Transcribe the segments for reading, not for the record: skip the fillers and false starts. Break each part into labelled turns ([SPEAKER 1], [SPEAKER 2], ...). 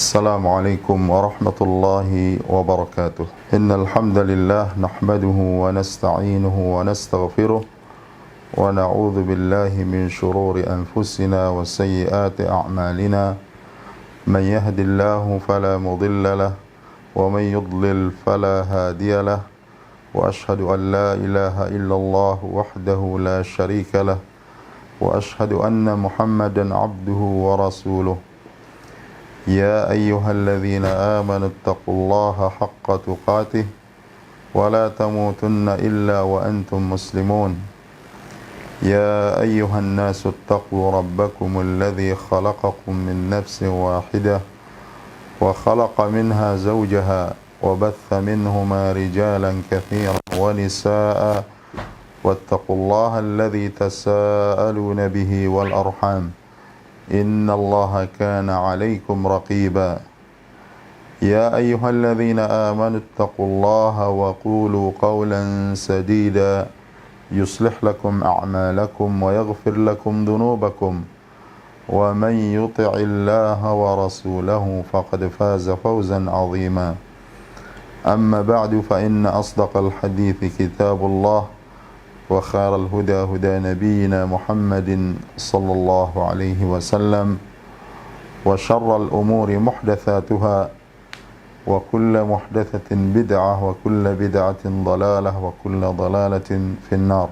[SPEAKER 1] السلام عليكم ورحمة الله وبركاته. إن الحمد لله نحمده ونستعينه ونستغفره ونعوذ بالله من شرور أنفسنا وسيئات أعمالنا. من يهد الله فلا مضل له ومن يضلل فلا هادي له وأشهد أن لا إله إلا الله وحده لا شريك له وأشهد أن محمدا عبده ورسوله. يا أيها الذين آمنوا اتقوا الله حق تقاته ولا تموتن إلا وأنتم مسلمون. يا أيها الناس اتقوا ربكم الذي خلقكم من نفس واحدة وخلق منها زوجها وبث منهما رجالا كثيرا ونساء واتقوا الله الذي تساءلون به والأرحام إن الله كان عليكم رقيبا. يا أيها الذين آمنوا اتقوا الله وقولوا قولا سديدا يصلح لكم أعمالكم ويغفر لكم ذنوبكم ومن يطع الله ورسوله فقد فاز فوزا عظيما. أما بعد فإن أصدق الحديث كتاب الله وخير الهدى هدى نبينا محمد صلى الله عليه وسلم وشر الأمور محدثاتها وكل محدثة بدعة وكل بدعة ضلالة وكل ضلالة في النار.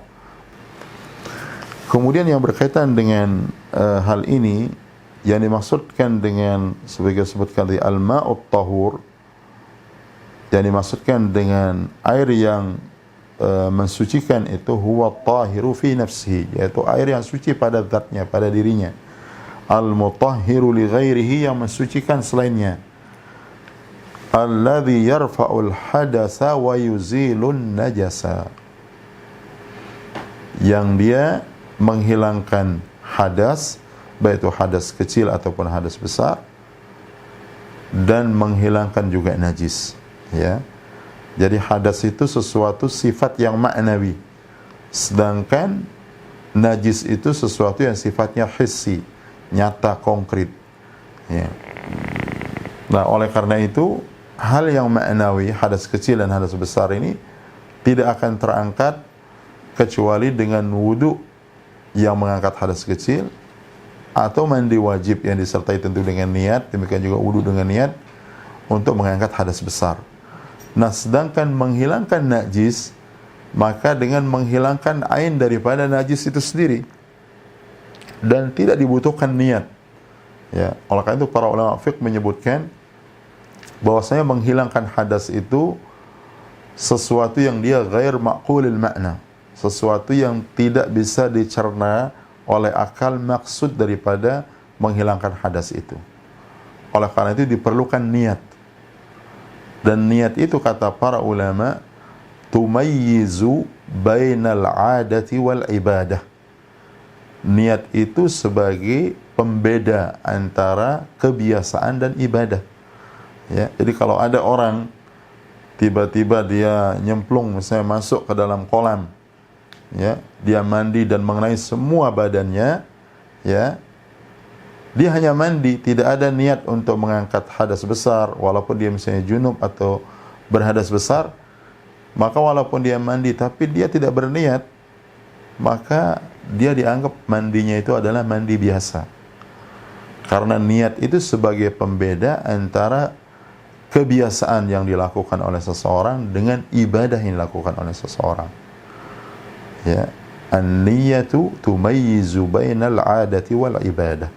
[SPEAKER 1] Kemudian yang berkaitan dengan hal ini yang dimaksudkan dengan sebagai disebutkan di al-ma'ut tahur, yang dimaksudkan dengan air yang mensucikan itu huwa tahiru fi nafsihi, yaitu air yang suci pada zatnya, pada dirinya. Al-mutahhiru li ghairihi, yang mensucikan selainnya. Alladhi yarfa'ul hadasa wa yuzilun najasa, yang dia menghilangkan hadas, baik itu hadas kecil ataupun hadas besar, dan menghilangkan juga najis, ya. Jadi hadas itu sesuatu sifat yang ma'nawi, sedangkan najis itu sesuatu yang sifatnya hissi, nyata, konkret, ya. Nah, oleh karena itu hal yang ma'nawi, hadas kecil dan hadas besar ini tidak akan terangkat kecuali dengan wudu yang mengangkat hadas kecil, atau mandi wajib yang disertai tentu dengan niat, demikian juga wudu dengan niat untuk mengangkat hadas besar. Nah, sedangkan menghilangkan najis, maka dengan menghilangkan ain daripada najis itu sendiri, dan tidak dibutuhkan niat, ya. Oleh karena itu para ulama fiqh menyebutkan bahwasanya menghilangkan hadas itu sesuatu yang dia ghair ma'qulil makna, sesuatu yang tidak bisa dicerna oleh akal maksud daripada menghilangkan hadas itu. Oleh karena itu diperlukan niat. Dan niat itu kata para ulama tumayyizu bainal adati wal ibadah. Niat itu sebagai pembeda antara kebiasaan dan ibadah, ya. Jadi kalau ada orang tiba-tiba dia nyemplung, misalnya masuk ke dalam kolam, ya, dia mandi dan mengenai semua badannya, ya, dia hanya mandi, tidak ada niat untuk mengangkat hadas besar, walaupun dia misalnya junub atau berhadas besar, maka walaupun dia mandi tapi dia tidak berniat, maka dia dianggap mandinya itu adalah mandi biasa. Karena niat itu sebagai pembeda antara kebiasaan yang dilakukan oleh seseorang dengan ibadah yang dilakukan oleh seseorang, ya. An-niyatu tumayyizu bainal 'adati wal ibadah.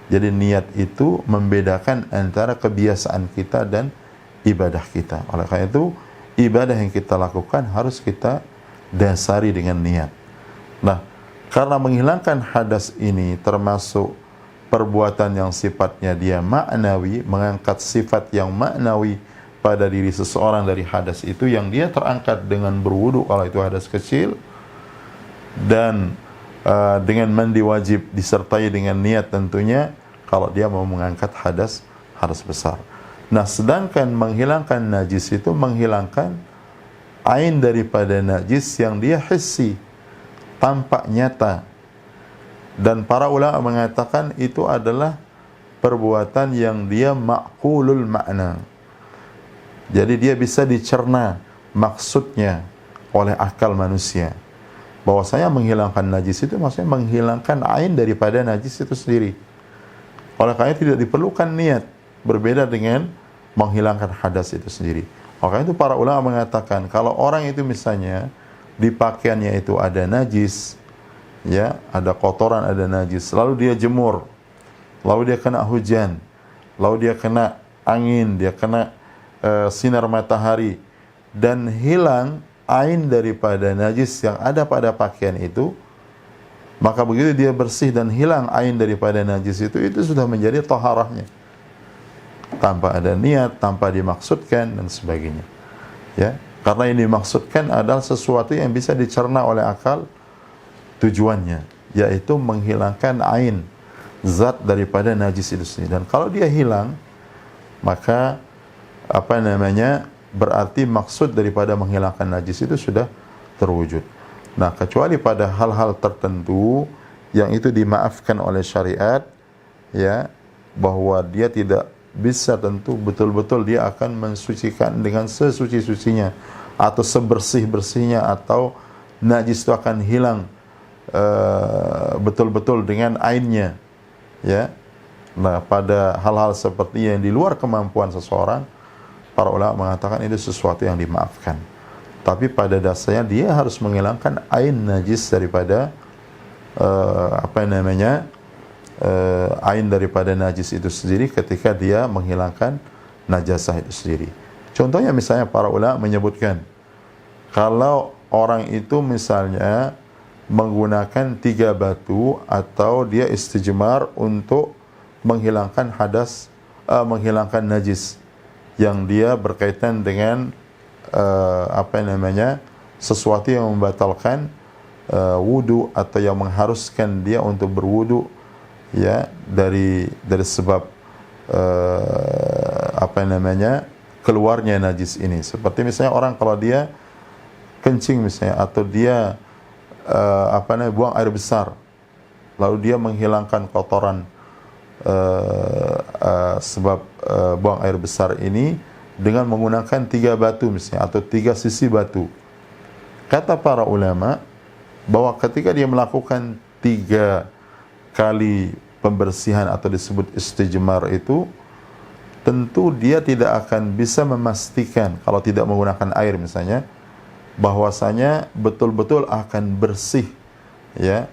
[SPEAKER 1] Jadi niat itu membedakan antara kebiasaan kita dan ibadah kita. Oleh karena itu, ibadah yang kita lakukan harus kita dasari dengan niat. Nah, karena menghilangkan hadas ini termasuk perbuatan yang sifatnya dia ma'nawi, mengangkat sifat yang ma'nawi pada diri seseorang dari hadas itu, yang dia terangkat dengan berwudu kalau itu hadas kecil, dan dengan mandi wajib disertai dengan niat tentunya kalau dia mau mengangkat hadas besar. Nah, sedangkan menghilangkan najis itu menghilangkan ain daripada najis yang dia hissi, tampak nyata. Dan para ulama mengatakan itu adalah perbuatan yang dia ma'qulul makna. Jadi dia bisa dicerna maksudnya oleh akal manusia. Bahwasanya menghilangkan najis itu maksudnya menghilangkan ain daripada najis itu sendiri. Oleh karena tidak diperlukan niat, berbeda dengan menghilangkan hadas itu sendiri. Makanya itu para ulama mengatakan kalau orang itu misalnya di pakaiannya itu ada najis, ya, ada kotoran, ada najis, lalu dia jemur, lalu dia kena hujan, lalu dia kena angin, dia kena sinar matahari, dan hilang ain daripada najis yang ada pada pakaian itu, maka begitu dia bersih dan hilang ain daripada najis itu sudah menjadi taharahnya, tanpa ada niat, tanpa dimaksudkan dan sebagainya. Ya, karena ini dimaksudkan adalah sesuatu yang bisa dicerna oleh akal tujuannya, yaitu menghilangkan ain, zat daripada najis itu sendiri. Dan kalau dia hilang, maka berarti maksud daripada menghilangkan najis itu sudah terwujud. Nah, kecuali pada hal-hal tertentu yang itu dimaafkan oleh syariat, ya, bahwa dia tidak bisa tentu betul-betul dia akan mensucikan dengan sesuci-sucinya atau sebersih-bersihnya, atau najis itu akan hilang betul-betul dengan ainnya, ya. Nah, pada hal-hal seperti yang di luar kemampuan seseorang, para ulama mengatakan itu sesuatu yang dimaafkan. Tapi pada dasarnya dia harus menghilangkan ain najis daripada ain daripada najis itu sendiri ketika dia menghilangkan najasah itu sendiri. Contohnya misalnya para ulama menyebutkan kalau orang itu misalnya menggunakan 3 batu atau dia istijmar untuk menghilangkan hadas, menghilangkan najis yang dia berkaitan dengan sesuatu yang membatalkan wudu atau yang mengharuskan dia untuk berwudu, ya, dari sebab keluarnya najis ini. Seperti misalnya orang kalau dia kencing misalnya, atau dia buang air besar, lalu dia menghilangkan kotoran sebab buang air besar ini dengan menggunakan 3 batu misalnya, atau 3 sisi batu. Kata para ulama bahwa ketika dia melakukan 3 kali pembersihan atau disebut istijmar itu, tentu dia tidak akan bisa memastikan kalau tidak menggunakan air misalnya, bahwasanya betul-betul akan bersih, ya,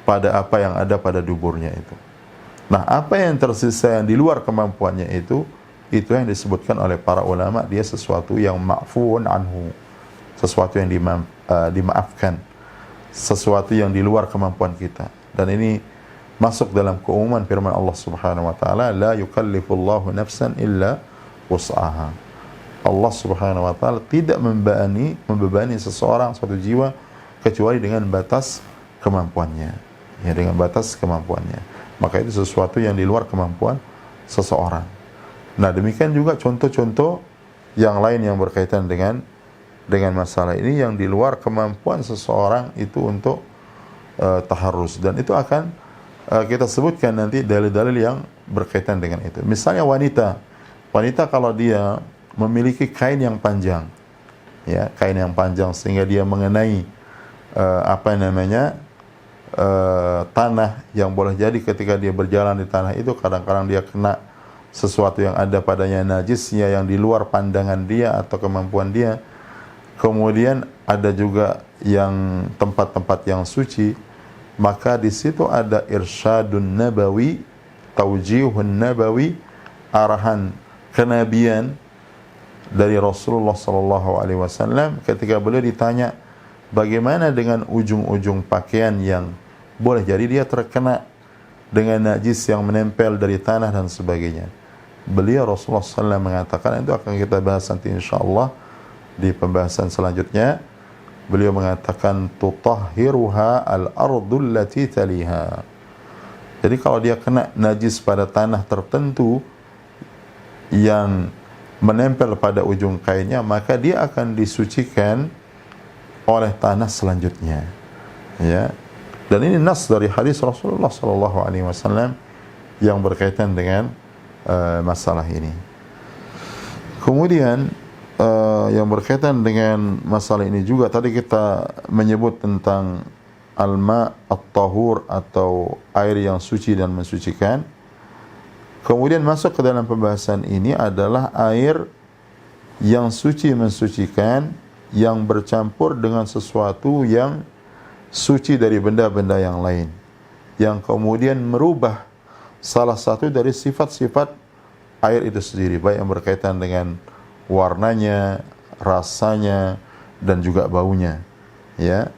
[SPEAKER 1] pada apa yang ada pada duburnya itu. Nah, apa yang tersisa yang di luar kemampuannya itu yang disebutkan oleh para ulama dia sesuatu yang ma'fuun anhu, sesuatu yang dimaafkan, sesuatu yang di luar kemampuan kita. Dan ini masuk dalam keumuman firman Allah Subhanahu wa taala, la yukallifullahu nafsan illa wus'aha. Allah Subhanahu wa taala tidak membebani seseorang, suatu jiwa, kecuali dengan batas kemampuannya. Ya, dengan batas kemampuannya. Maka itu sesuatu yang di luar kemampuan seseorang. Nah, demikian juga contoh-contoh yang lain yang berkaitan dengan masalah ini yang di luar kemampuan seseorang itu untuk taharruz, dan itu akan kita sebutkan nanti dalil-dalil yang berkaitan dengan itu. Misalnya wanita kalau dia memiliki kain yang panjang, ya, kain yang panjang sehingga dia mengenai tanah yang boleh jadi ketika dia berjalan di tanah itu kadang-kadang dia kena sesuatu yang ada padanya najisnya yang di luar pandangan dia atau kemampuan dia. Kemudian ada juga yang tempat-tempat yang suci, maka di situ ada irsyadun nabawi, taujihun nabawi, arahan kenabian dari Rasulullah sallallahu alaihi wasallam ketika beliau ditanya bagaimana dengan ujung-ujung pakaian yang boleh jadi dia terkena dengan najis yang menempel dari tanah dan sebagainya. Beliau Rasulullah SAW mengatakan, itu akan kita bahas nanti insyaAllah di pembahasan selanjutnya. Beliau mengatakan tutahhiruha al-ardul lati taliha. Jadi kalau dia kena najis pada tanah tertentu yang menempel pada ujung kainnya, maka dia akan disucikan oleh tanah selanjutnya. Ya. Dan ini nas dari hadis Rasulullah sallallahu alaihi wasallam yang berkaitan dengan masalah ini. Kemudian yang berkaitan dengan masalah ini juga tadi kita menyebut tentang al-ma' at-tahur atau air yang suci dan mensucikan. Kemudian masuk ke dalam pembahasan ini adalah air yang suci mensucikan yang bercampur dengan sesuatu yang suci dari benda-benda yang lain, yang kemudian merubah salah satu dari sifat-sifat air itu sendiri, baik yang berkaitan dengan warnanya, rasanya, dan juga baunya. Ya,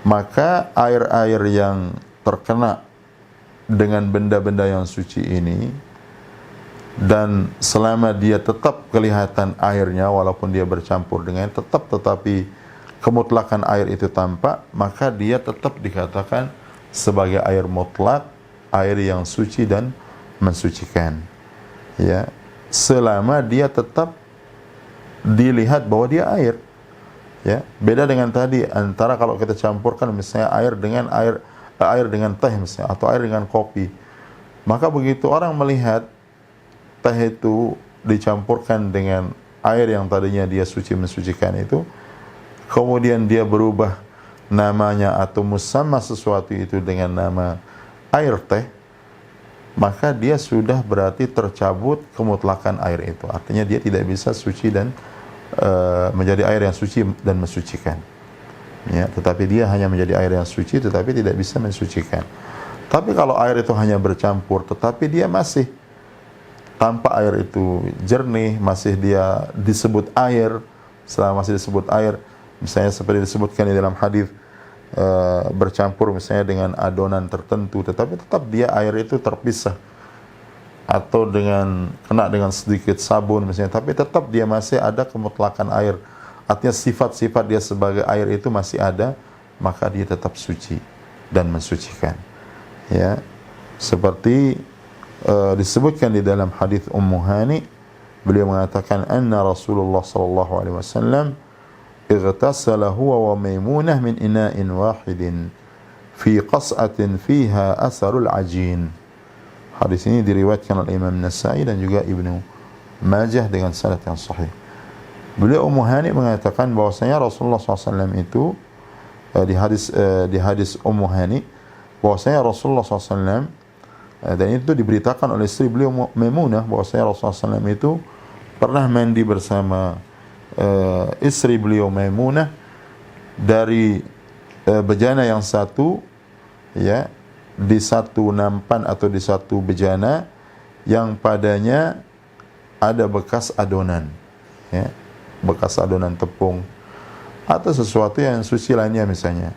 [SPEAKER 1] maka air-air yang terkena dengan benda-benda yang suci ini, dan selama dia tetap kelihatan airnya walaupun dia bercampur dengan tetapi kemutlakan air itu tampak, maka dia tetap dikatakan sebagai air mutlak, air yang suci dan mensucikan. Ya, selama dia tetap dilihat bahwa dia air. Ya, beda dengan tadi antara kalau kita campurkan misalnya air dengan teh misalnya, atau air dengan kopi. Maka begitu orang melihat teh itu dicampurkan dengan air yang tadinya dia suci mensucikan itu, kemudian dia berubah namanya atau musamma sesuatu itu dengan nama air teh, maka dia sudah berarti tercabut kemutlakan air itu. Artinya dia tidak bisa suci dan menjadi air yang suci dan mensucikan. Ya, tetapi dia hanya menjadi air yang suci tetapi tidak bisa mensucikan. Tapi kalau air itu hanya bercampur tetapi dia masih tanpa air itu jernih, masih dia disebut air, selama masih disebut air, misalnya seperti disebutkan di dalam hadis bercampur misalnya dengan adonan tertentu, tetapi tetap dia air itu terpisah, atau kena dengan sedikit sabun misalnya, tapi tetap dia masih ada kemutlakan air. Artinya sifat-sifat dia sebagai air itu masih ada, maka dia tetap suci dan mensucikan. Ya, seperti disebutkan di dalam hadis Ummu Hani, beliau mengatakan anna Rasulullah sallallahu alaihi wasallam ightasala huwa wa Maimunah min ina'in wahidin fi qas'atin fiha atharul ajin. Hadis ini diriwayatkan oleh Imam Nasa'i dan juga Ibnu Majah dengan sanad yang sahih. Beliau Ummu Hani mengatakan bahwasanya Rasulullah SAW itu di hadis Ummu Hani bahwasanya Rasulullah SAW dan itu diberitakan oleh istri beliau Maimunah bahwasanya Rasulullah SAW itu pernah mandi bersama istri beliau Maimunah dari bejana yang satu, ya, di satu nampan atau di satu bejana yang padanya ada bekas adonan, ya, bekas adonan tepung atau sesuatu yang suci lainnya misalnya,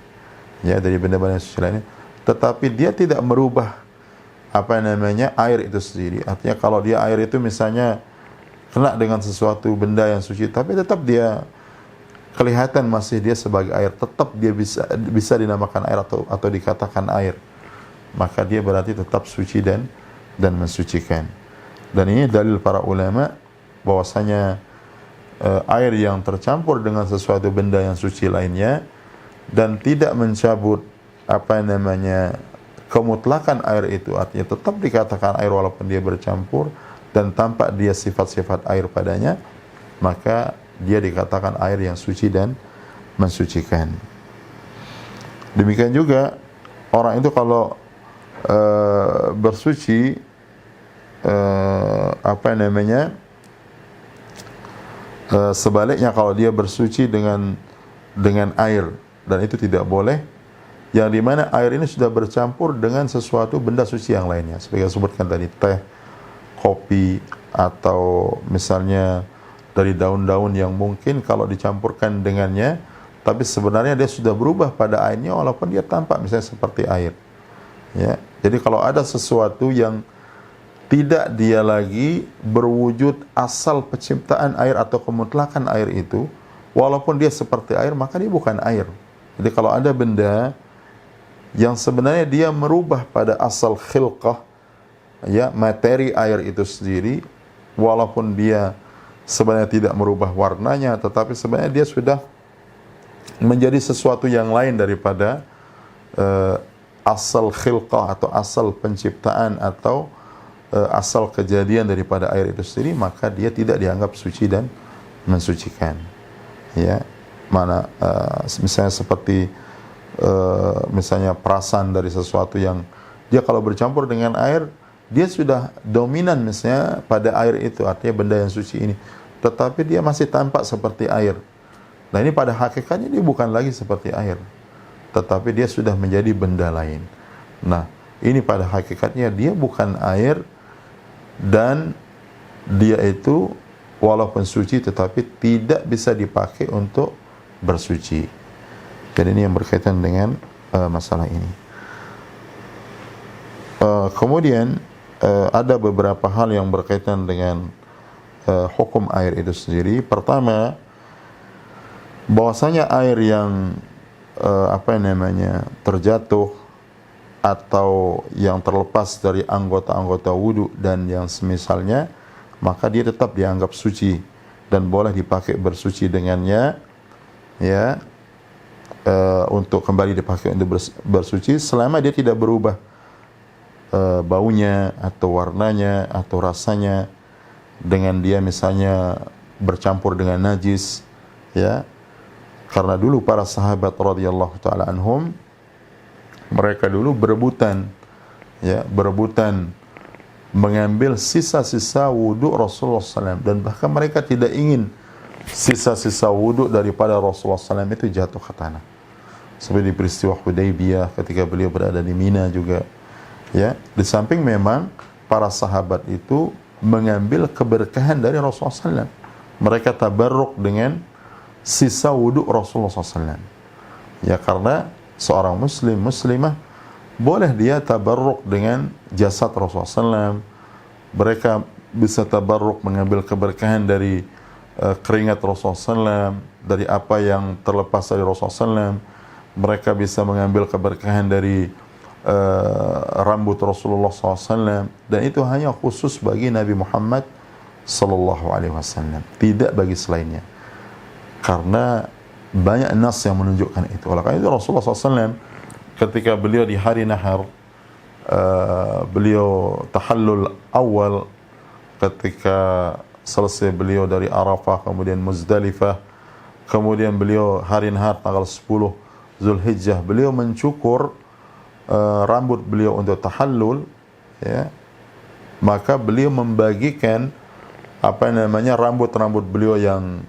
[SPEAKER 1] ya, dari benda-benda suci lainnya, tetapi dia tidak merubah air itu sendiri. Artinya kalau dia air itu misalnya kena dengan sesuatu benda yang suci, tapi tetap dia kelihatan masih dia sebagai air, tetap dia bisa dinamakan air atau dikatakan air, maka dia berarti tetap suci dan mensucikan. Dan ini dalil para ulama bahwasanya air yang tercampur dengan sesuatu benda yang suci lainnya dan tidak mencabut kemutlakan air itu, artinya tetap dikatakan air walaupun dia bercampur dan tampak dia sifat-sifat air padanya, maka dia dikatakan air yang suci dan mensucikan. Demikian juga orang itu kalau bersuci sebaliknya kalau dia bersuci dengan air, dan itu tidak boleh, yang dimana air ini sudah bercampur dengan sesuatu benda suci yang lainnya, seperti disebutkan tadi teh, kopi, atau misalnya dari daun-daun yang mungkin kalau dicampurkan dengannya, tapi sebenarnya dia sudah berubah pada airnya walaupun dia tampak misalnya seperti air. Ya, jadi kalau ada sesuatu yang tidak dia lagi berwujud asal penciptaan air atau kemutlakan air itu, walaupun dia seperti air, maka dia bukan air. Jadi kalau ada benda yang sebenarnya dia merubah pada asal khilqah, ya, materi air itu sendiri, walaupun dia sebenarnya tidak merubah warnanya, tetapi sebenarnya dia sudah menjadi sesuatu yang lain daripada asal khilqah atau asal penciptaan atau asal kejadian daripada air itu sendiri, maka dia tidak dianggap suci dan mensucikan. Ya, mana misalnya seperti misalnya perasan dari sesuatu yang dia kalau bercampur dengan air, dia sudah dominan misalnya pada air itu, artinya benda yang suci ini, tetapi dia masih tampak seperti air. Nah ini pada hakikatnya dia bukan lagi seperti air, tetapi dia sudah menjadi benda lain. Nah ini pada hakikatnya dia bukan air, dan dia itu walaupun suci tetapi tidak bisa dipakai untuk bersuci. Jadi ini yang berkaitan dengan masalah ini. Kemudian ada beberapa hal yang berkaitan dengan hukum air itu sendiri. Pertama, bahwasanya air yang terjatuh atau yang terlepas dari anggota-anggota wudu dan yang semisalnya, maka dia tetap dianggap suci dan boleh dipakai bersuci dengannya, ya, untuk kembali dipakai untuk bersuci selama dia tidak berubah baunya atau warnanya atau rasanya dengan dia misalnya bercampur dengan najis, ya. Karena dulu para sahabat radhiyallahu taala anhum, mereka dulu berebutan, ya, berebutan mengambil sisa-sisa wudhu Rasulullah SAW, dan bahkan mereka tidak ingin sisa-sisa wudhu daripada Rasulullah SAW itu jatuh ke tanah. Seperti di peristiwa Hudaybiyah ketika beliau berada di Mina juga, ya. Di samping memang para sahabat itu mengambil keberkahan dari Rasulullah SAW, mereka tabarruk dengan sisa wudhu Rasulullah SAW. Ya, karena seorang muslim, muslimah boleh dia tabarruk dengan jasad Rasulullah SAW. Mereka bisa tabarruk mengambil keberkahan dari keringat Rasulullah SAW, dari apa yang terlepas dari Rasulullah SAW. Mereka bisa mengambil keberkahan dari rambut Rasulullah SAW, dan itu hanya khusus bagi Nabi Muhammad SAW, tidak bagi selainnya. Karena banyak nas yang menunjukkan itu. Oleh karena itu Rasulullah SAW ketika beliau di hari nahar, beliau tahallul awal, ketika selesai beliau dari Arafah, kemudian Muzdalifah, kemudian beliau hari nahar tanggal 10 Zulhijjah, beliau mencukur rambut beliau untuk tahallul, ya. Maka beliau membagikan rambut-rambut beliau yang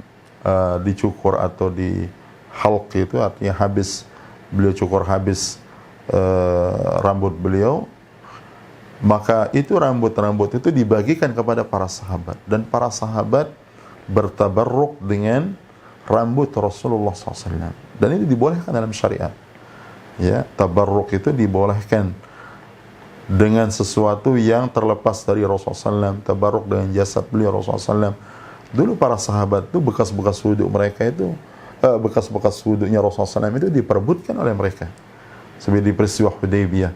[SPEAKER 1] dicukur atau di halq, itu artinya habis beliau cukur habis rambut beliau, maka itu rambut-rambut itu dibagikan kepada para sahabat, dan para sahabat bertabarruk dengan rambut Rasulullah SAW, dan itu dibolehkan dalam syariat, ya. Tabarruk itu dibolehkan dengan sesuatu yang terlepas dari Rasulullah SAW, tabarruk dengan jasad beliau Rasulullah SAW. Dulu para sahabat itu bekas-bekas wudhu mereka itu, bekas-bekas wudhunya Rasulullah SAW itu diperebutkan oleh mereka. Seperti di peristiwa Hudaybiyah,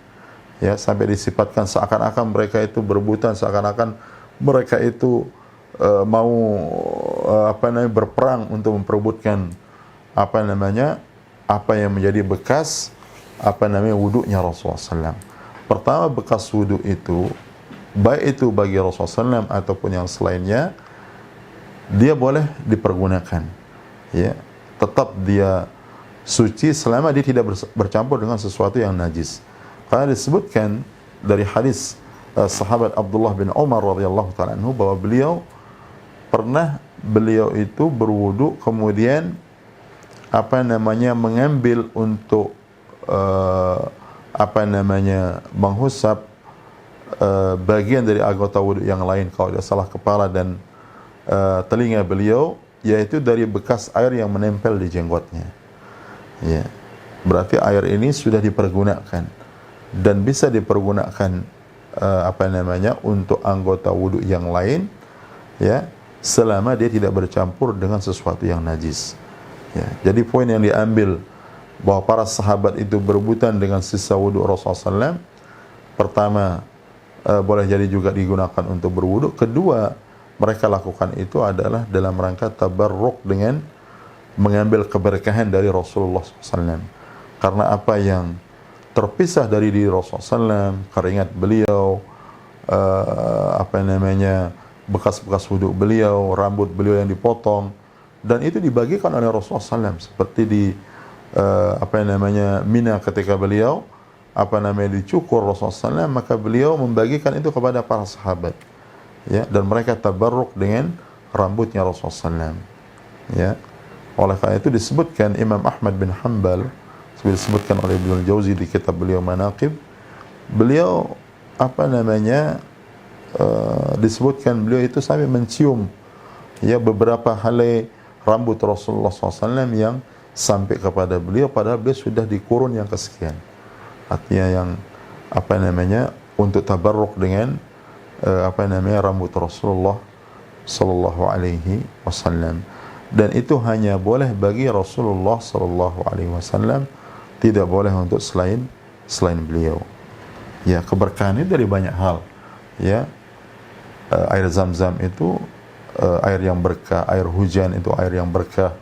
[SPEAKER 1] ya, sampai disifatkan seakan-akan mereka itu berebutan, seakan-akan mereka itu mau berperang untuk memperebutkan apa yang menjadi bekas wudhunya Rasulullah SAW. Pertama, bekas wudhu itu, baik itu bagi Rasulullah SAW ataupun yang selainnya, dia boleh dipergunakan, ya. Tetap dia suci selama dia tidak bercampur dengan sesuatu yang najis. Karena disebutkan dari hadis sahabat Abdullah bin Umar radhiyallahu taala anhu bahwa beliau itu berwudu, kemudian mengambil untuk menghusap bagian dari anggota wudu yang lain, kalau tidak salah kepala dan telinga beliau, yaitu dari bekas air yang menempel di jenggotnya, ya. Berarti air ini sudah dipergunakan dan bisa dipergunakan untuk anggota wudu yang lain, ya, selama dia tidak bercampur dengan sesuatu yang najis, ya. Jadi poin yang diambil bahwa para sahabat itu berebutan dengan sisa wudu Rasulullah SAW, pertama boleh jadi juga digunakan untuk berwudu. Kedua, mereka lakukan itu adalah dalam rangka tabarruk dengan mengambil keberkahan dari Rasulullah SAW. Karena apa yang terpisah dari diri Rasulullah SAW, keringat beliau, bekas-bekas wudhu beliau, rambut beliau yang dipotong, dan itu dibagikan oleh Rasulullah SAW, seperti di Mina ketika beliau dicukur Rasulullah SAW, maka beliau membagikan itu kepada para sahabat, ya, dan mereka tabarruk dengan rambutnya Rasulullah SAW, ya. Oleh karena itu disebutkan Imam Ahmad bin Hanbal, disebutkan oleh Ibnu Jauzi di kitab beliau Manaqib, beliau disebutkan beliau itu sampai mencium, ya, beberapa helai rambut Rasulullah SAW yang sampai kepada beliau, padahal beliau sudah di kurun yang kesekian. Artinya yang untuk tabarruk dengan rambut Rasulullah sallallahu alaihi wasallam, dan itu hanya boleh bagi Rasulullah sallallahu alaihi wasallam, tidak boleh untuk selain beliau. Ya, keberkahan itu dari banyak hal, ya. Air Zam-Zam itu air yang berkah, air hujan itu air yang berkah,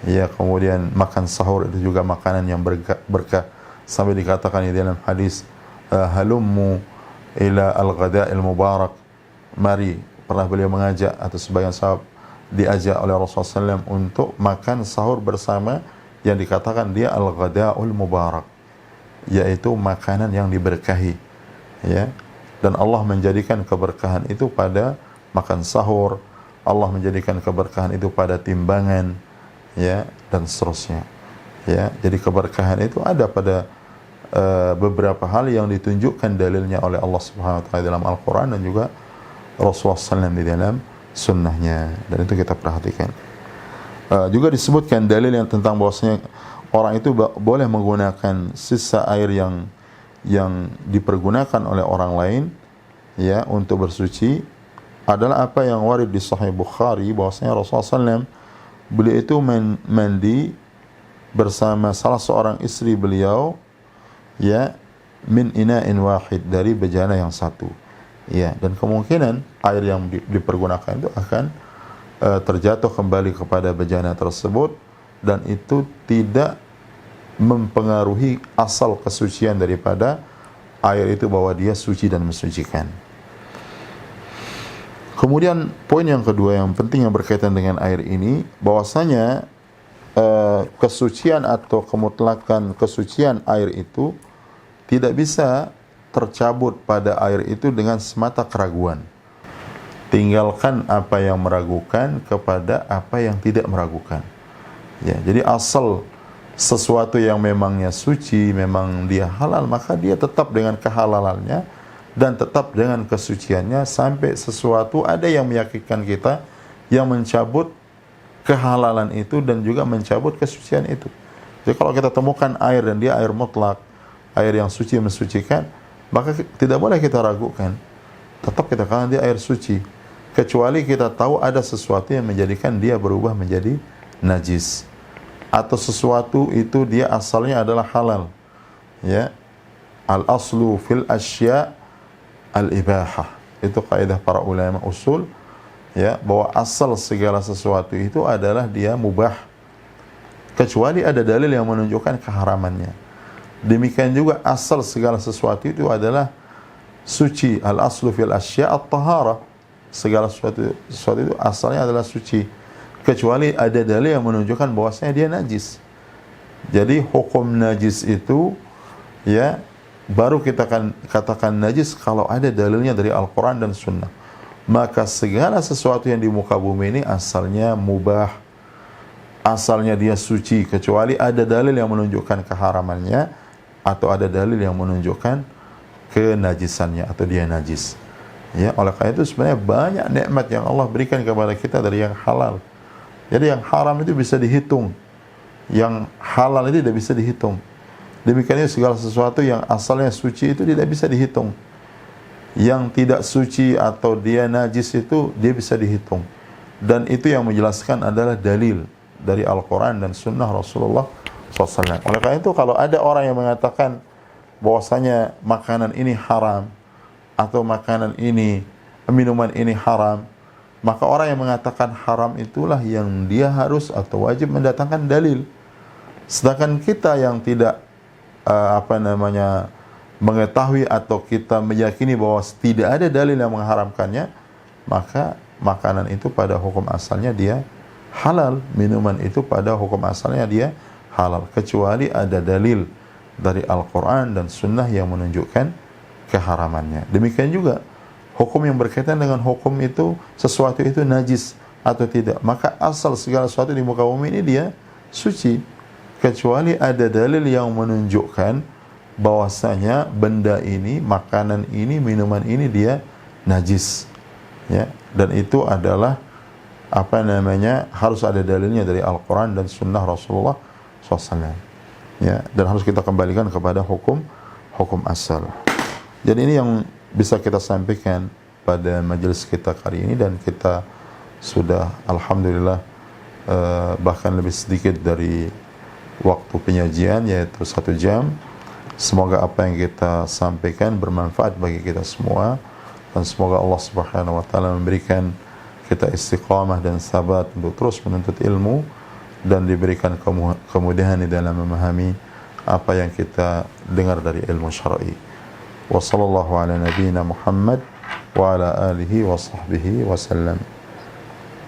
[SPEAKER 1] ya. Kemudian makan sahur itu juga makanan yang berkah, sampai dikatakan di dalam hadis, halummu ila al-ghada'il mubarak, mari, pernah beliau mengajak, atau sebagian sahabat diajak oleh Rasulullah SAW untuk makan sahur bersama, yang dikatakan dia al-ghada'ul mubarak, yaitu makanan yang diberkahi, ya. Dan Allah menjadikan keberkahan itu pada makan sahur, Allah menjadikan keberkahan itu pada timbangan, ya, dan seterusnya, ya. Jadi keberkahan itu ada pada beberapa hal yang ditunjukkan dalilnya oleh Allah Subhanahu wa taala dalam Al-Qur'an, dan juga Rasulullah SAW di dalam sunnahnya, dan itu kita perhatikan. Juga disebutkan dalil yang tentang bahwasanya orang itu boleh menggunakan sisa air yang dipergunakan oleh orang lain, ya, untuk bersuci, adalah apa yang warid di Sahih Bukhari, bahwasanya Rasulullah SAW beliau itu mandi bersama salah seorang istri beliau, ya, min ina'in wahid, dari bejana yang satu, ya, dan kemungkinan air yang dipergunakan itu akan terjatuh kembali kepada bejana tersebut, dan itu tidak mempengaruhi asal kesucian daripada air itu, bahwa dia suci dan mensucikan. Kemudian poin yang kedua yang penting yang berkaitan dengan air ini, bahwasanya kesucian atau kemutlakan kesucian air itu tidak bisa tercabut pada air itu dengan semata keraguan. Tinggalkan apa yang meragukan kepada apa yang tidak meragukan. Ya, jadi asal sesuatu yang memangnya suci, memang dia halal, maka dia tetap dengan kehalalannya dan tetap dengan kesuciannya, sampai sesuatu ada yang meyakinkan kita yang mencabut kehalalan itu dan juga mencabut kesucian itu. Jadi kalau kita temukan air dan dia air mutlak, air yang suci mensucikan, maka tidak boleh kita ragukan, tetap kita katakan dia air suci, kecuali kita tahu ada sesuatu yang menjadikan dia berubah menjadi najis, atau sesuatu itu dia asalnya adalah halal, ya. Al aslu fil asya al ibahah, itu kaidah para ulama usul, ya, bahwa asal segala sesuatu itu adalah dia mubah, kecuali ada dalil yang menunjukkan keharamannya. Demikian juga asal segala sesuatu itu adalah suci. Al aslu fil asya at tahara, segala sesuatu itu asalnya adalah suci, kecuali ada dalil yang menunjukkan bahwasanya dia najis. Jadi hukum najis itu, ya, baru kita akan katakan najis kalau ada dalilnya dari Al-Quran dan Sunnah. Maka segala sesuatu yang di muka bumi ini asalnya mubah, asalnya dia suci, kecuali ada dalil yang menunjukkan keharamannya, atau ada dalil yang menunjukkan kenajisannya, atau dia najis. Ya, oleh karena itu sebenarnya banyak nikmat yang Allah berikan kepada kita dari yang halal. Jadi yang haram itu bisa dihitung, yang halal itu tidak bisa dihitung. Demikian segala sesuatu yang asalnya suci itu tidak bisa dihitung. Yang tidak suci atau dia najis itu dia bisa dihitung. Dan itu yang menjelaskan adalah dalil dari Al-Quran dan Sunnah Rasulullah SAW. Oleh karena itu kalau ada orang yang mengatakan bahwasanya makanan ini haram, atau makanan ini, minuman ini haram, maka orang yang mengatakan haram itulah yang dia harus atau wajib mendatangkan dalil. Sedangkan kita yang tidak mengetahui atau kita meyakini bahwa tidak ada dalil yang mengharamkannya, maka makanan itu pada hukum asalnya dia halal, minuman itu pada hukum asalnya dia halal, kecuali ada dalil dari Al-Quran dan Sunnah yang menunjukkan keharamannya. Demikian juga hukum yang berkaitan dengan hukum itu, sesuatu itu najis atau tidak, maka asal segala sesuatu di muka bumi ini dia suci, kecuali ada dalil yang menunjukkan bahwasanya benda ini, makanan ini, minuman ini dia najis, ya. Dan itu adalah harus ada dalilnya dari Al-Quran dan Sunnah Rasulullah SAW, ya. Dan harus kita kembalikan kepada hukum asal. Jadi ini yang bisa kita sampaikan pada majelis kita kali ini, dan kita sudah alhamdulillah bahkan lebih sedikit dari waktu penyajian, yaitu 1 jam. Semoga apa yang kita sampaikan bermanfaat bagi kita semua, dan semoga Allah Subhanahu wa taala memberikan kita istiqamah dan sabat untuk terus menuntut ilmu, dan diberikan kemudahan di dalam memahami apa yang kita dengar dari ilmu syar'i. Wa sallallahu ala nabiyyina Muhammad wa ala alihi wa sahbihi wa sallam.